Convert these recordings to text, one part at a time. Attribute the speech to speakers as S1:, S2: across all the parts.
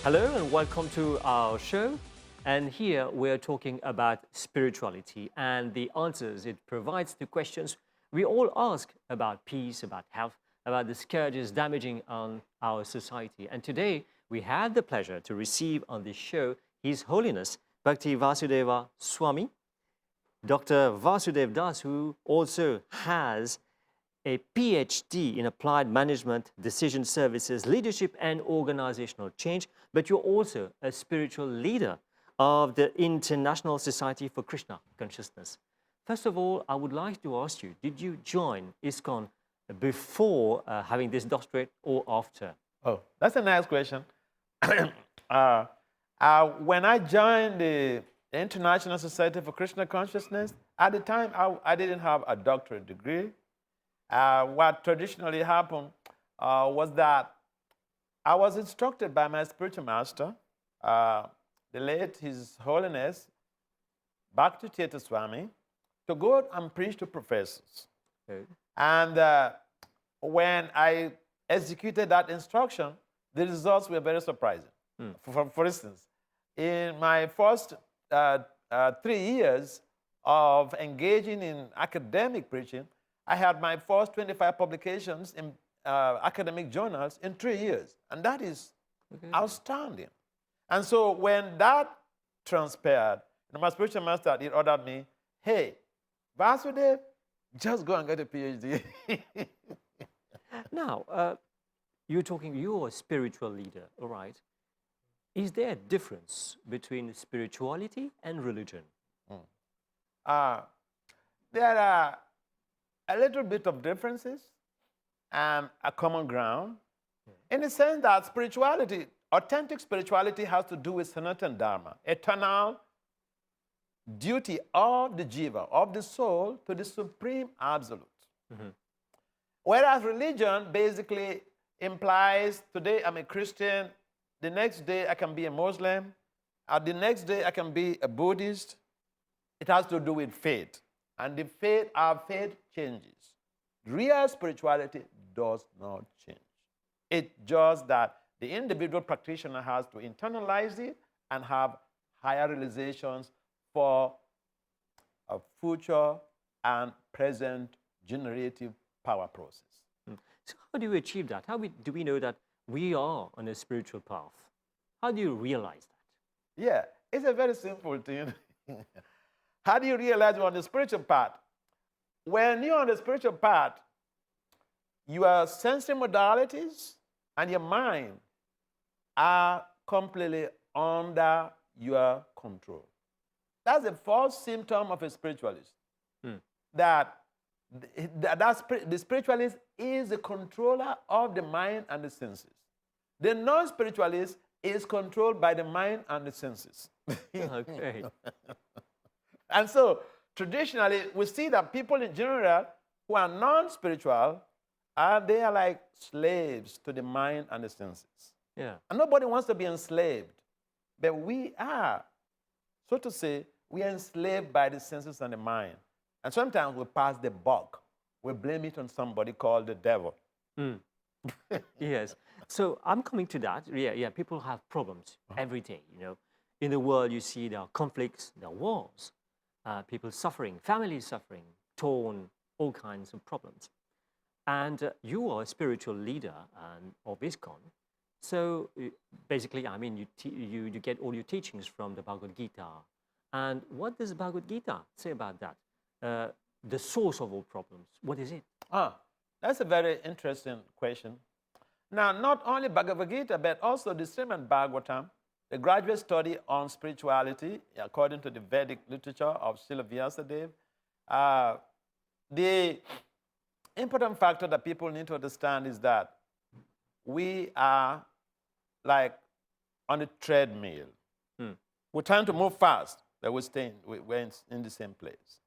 S1: Hello and welcome to our show. And here we're talking about spirituality and the answers it provides to questions we all ask about peace, about health, about the scourges damaging on our society. And today we have the pleasure to receive on this show His Holiness Bhakti Vasudeva Swami, Dr. Vasudev Das, who also has a PhD in Applied Management, Decision Services, Leadership and Organizational Change, but you're also a spiritual leader of the International Society for Krishna Consciousness. First of all, I would like to ask you, did you join ISKCON before having this doctorate or after?
S2: Oh, that's a nice question. When I joined the International Society for Krishna Consciousness, at the time I didn't have a doctorate degree. What traditionally happened was that I was instructed by my spiritual master, the late His Holiness Bhakti Vasudeva Swami, to go and preach to professors.
S1: Okay.
S2: And when I executed that instruction, the results were very surprising. For instance, in my first 3 years of engaging in academic preaching, I had my first 25 publications in academic journals in 3 years. And that is outstanding. And so when that transpired, my spiritual master, he ordered me, hey, Vasudev, just go and get a PhD.
S1: Now, you're a spiritual leader, all right? Is there a difference between spirituality and religion?
S2: There are a little bit of differences and a common ground in the sense that spirituality, authentic spirituality, has to do with Sanatana Dharma, eternal duty of the jiva, of the soul, to the supreme absolute. Whereas religion basically implies today I'm a Christian, the next day I can be a Muslim, the next day I can be a Buddhist. It has to do with faith. And our faith changes. Real spirituality does not change. It's just that the individual practitioner has to internalize it and have higher realizations for a future and present generative power process.
S1: So how do you achieve that? How do we know that we are on a spiritual path? How do you realize that?
S2: Yeah, it's a very simple thing. How do you realize you're on the spiritual path? When you're on the spiritual path, your sensory modalities and your mind are completely under your control. That's the first symptom of a spiritualist. That the spiritualist is the controller of the mind and the senses. The non-spiritualist is controlled by the mind and the senses.
S1: Okay.
S2: And so, traditionally, we see that people in general who are non-spiritual, they are like slaves to the mind and the senses.
S1: Yeah.
S2: And nobody wants to be enslaved. But we are, so to say, we are enslaved by the senses and the mind. And sometimes we pass the buck. We blame it on somebody called the devil.
S1: Yes. So I'm coming to that. Yeah, people have problems every day, In the world, you see there are conflicts, there are wars. People suffering, families suffering, torn, all kinds of problems. And you are a spiritual leader of ISKCON. So basically, I mean, you get all your teachings from the Bhagavad Gita. And what does Bhagavad Gita say about that? The source of all problems, what is it?
S2: That's a very interesting question. Now, not only Bhagavad Gita, but also the Srimad Bhagavatam, the graduate study on spirituality, according to the Vedic literature of Srila Vyasadeva. The important factor that people need to understand is that we are like on a treadmill. We're trying to move fast, but we're in the same place.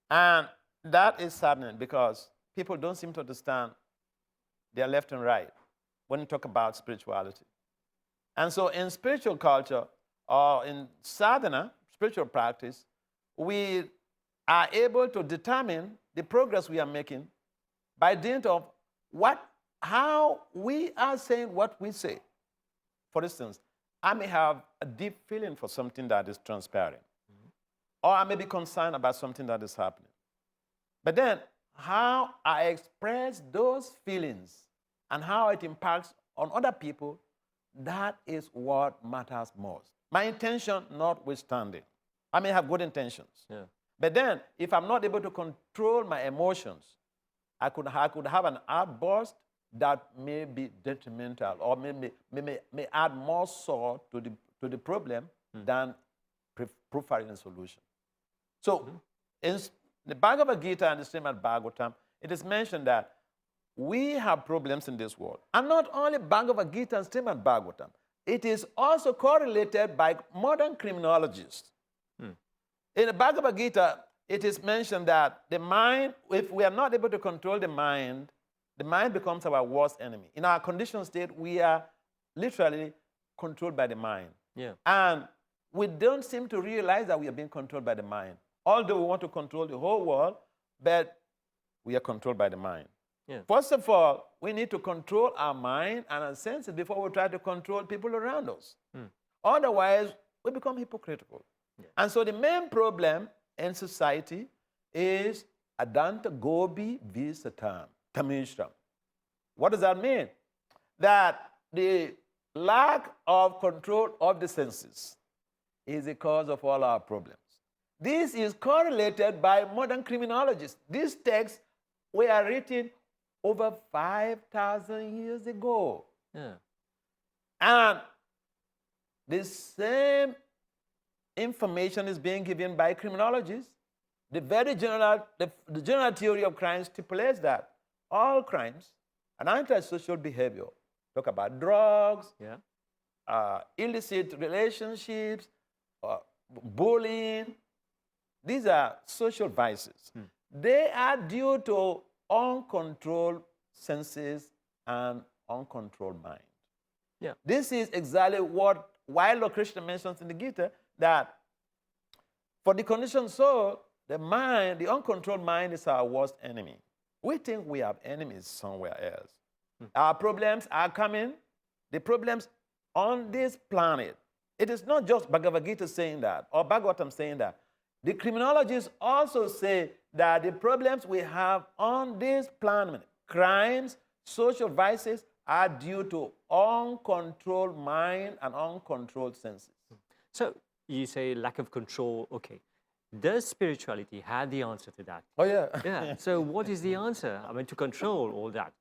S2: And that is saddening because people don't seem to understand their left and right when you talk about spirituality. And so in spiritual culture, or in sadhana, spiritual practice, we are able to determine the progress we are making by dint of how we are saying what we say. For instance, I may have a deep feeling for something that is transpiring. Or I may be concerned about something that is happening. But then, how I express those feelings and how it impacts on other people, that is what matters most. My intention notwithstanding. I may have good intentions.
S1: Yeah.
S2: But then, if I'm not able to control my emotions, I could have an outburst that may be detrimental or may add more salt to the problem than providing a solution. So, in the Bhagavad Gita and the Srimad Bhagavatam, it is mentioned that we have problems in this world. And not only Bhagavad Gita and Srimad Bhagavatam, it is also correlated by modern criminologists. In the Bhagavad Gita, it is mentioned that the mind, if we are not able to control the mind becomes our worst enemy. In our conditioned state, we are literally controlled by the mind.
S1: Yeah.
S2: And we don't seem to realize that we are being controlled by the mind. Although we want to control the whole world, but we are controlled by the mind.
S1: Yeah.
S2: First of all, we need to control our mind and our senses before we try to control people around us. Otherwise, we become hypocritical. Yeah. And so the main problem in society is adanta gobi visatam, tamishram. What does that mean? That the lack of control of the senses is the cause of all our problems. This is correlated by modern criminologists. These texts were written over 5,000 years ago.
S1: Yeah.
S2: And the same information is being given by criminologists. The general theory of crime stipulates that all crimes and antisocial behavior, talk about drugs, illicit relationships, bullying, these are social vices. They are due to uncontrolled senses and uncontrolled mind.
S1: Yeah.
S2: This is exactly what Lord Krishna mentions in the Gita, that for the conditioned soul, the mind, the uncontrolled mind is our worst enemy. We think we have enemies somewhere else. Our problems are coming, the problems on this planet. It is not just Bhagavad Gita saying that or Bhagavatam saying that. The criminologists also say that the problems we have on this planet, crimes, social vices, are due to uncontrolled mind and uncontrolled senses.
S1: So you say lack of control. Okay. Does spirituality have the answer to that?
S2: Oh, yeah.
S1: Yeah. So what is the answer? I mean, to control all that.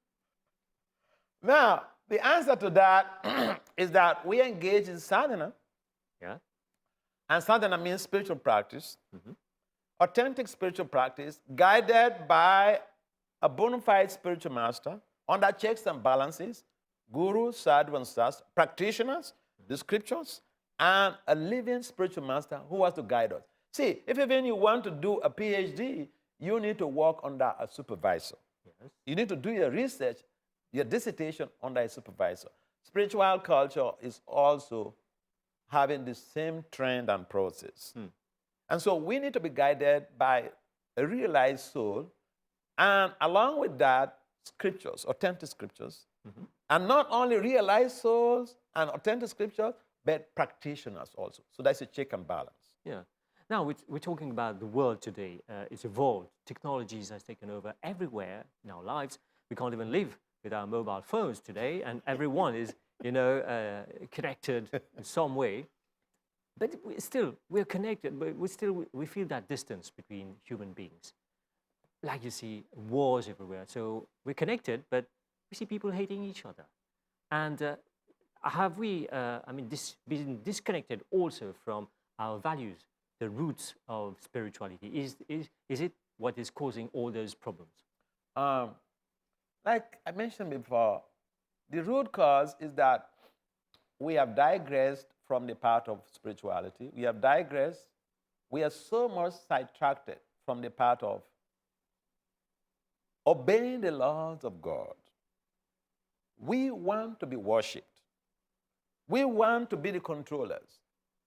S2: Now, the answer to that is that we engage in sadhana.
S1: Yeah.
S2: And sadhana means spiritual practice. Authentic spiritual practice guided by a bona fide spiritual master under checks and balances, guru, sadhu, and sas, practitioners, the scriptures, and a living spiritual master who has to guide us. See, if even you want to do a PhD, you need to work under a supervisor.
S1: Yes.
S2: You need to do your research, your dissertation under a supervisor. Spiritual culture is also having the same trend and process. And so we need to be guided by a realized soul, and along with that, scriptures, authentic scriptures, and not only realized souls and authentic scriptures, but practitioners also. So that's a check and balance.
S1: Yeah. Now, we're talking about the world today. It's evolved. Technologies has taken over everywhere in our lives. We can't even live with our mobile phones today, and everyone is, connected in some way. But we're connected, but we feel that distance between human beings. Like you see, wars everywhere. So we're connected, but we see people hating each other. And have we, been disconnected also from our values, the roots of spirituality? Is it what is causing all those problems?
S2: Like I mentioned before, the root cause is that we have digressed from the path of spirituality. We have digressed. We are so much sidetracked from the path of obeying the laws of God. We want to be worshipped. We want to be the controllers.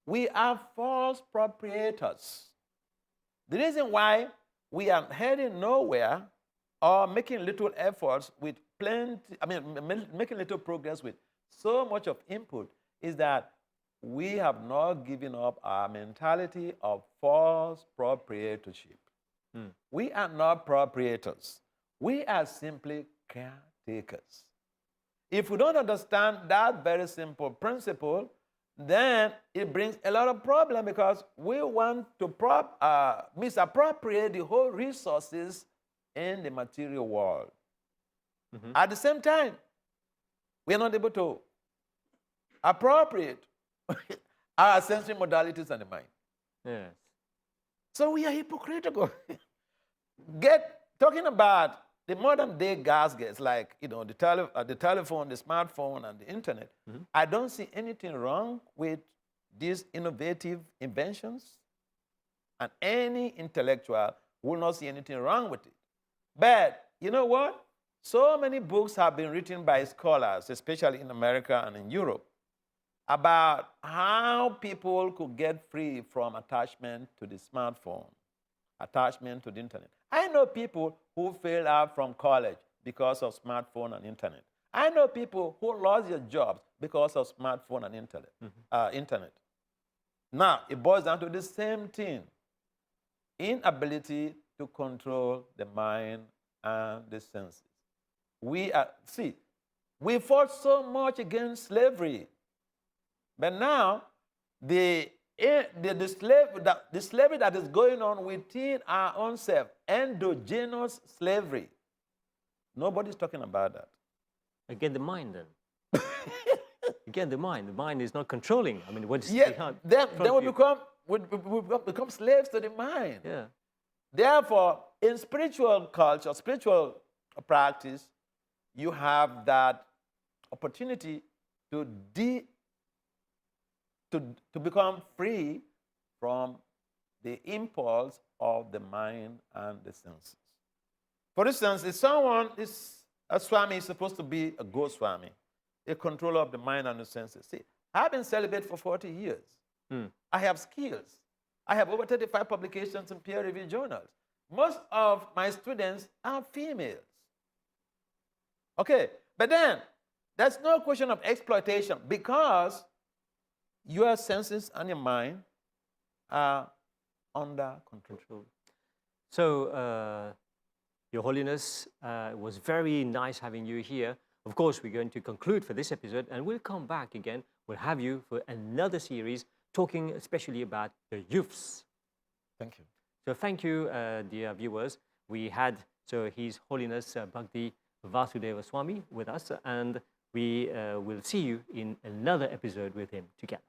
S2: We are false proprietors. The reason why we are heading nowhere or making little efforts with making little progress with so much of input is that we have not given up our mentality of false proprietorship. We are not proprietors. We are simply caretakers. If we don't understand that very simple principle, then it brings a lot of problem because we want to misappropriate the whole resources in the material world. At the same time, we are not able to appropriate our sensory modalities and the mind.
S1: Yes.
S2: So we are hypocritical. Talking about the modern day gadgets like the telephone, the smartphone, and the internet, I don't see anything wrong with these innovative inventions, and any intellectual will not see anything wrong with it. But you know what? So many books have been written by scholars, especially in America and in Europe, about how people could get free from attachment to the smartphone, attachment to the internet. I know people who failed out from college because of smartphone and internet. I know people who lost their jobs because of smartphone and internet. Now, it boils down to the same thing: inability to control the mind and the senses. We fought so much against slavery, but now the slavery that is going on within our own self, endogenous slavery, nobody's talking about that.
S1: Again, the mind then. Again, the mind. The mind is not controlling. I mean, what's
S2: behind? Then we become slaves to the mind.
S1: Yeah.
S2: Therefore, in spiritual culture, spiritual practice, you have that opportunity to become free from the impulse of the mind and the senses. For instance, if a Swami is supposed to be a Goswami, a controller of the mind and the senses. See, I've been celibate for 40 years. I have skills. I have over 35 publications in peer-reviewed journals. Most of my students are females. Okay, but then there's no question of exploitation because your senses and your mind are under control.
S1: So, Your Holiness, it was very nice having you here. Of course, we're going to conclude for this episode, and we'll come back again. We'll have you for another series talking especially about the youths.
S2: Thank you.
S1: So thank you, dear viewers. We had His Holiness Bhakti Vasudeva Swami with us, and we will see you in another episode with him together.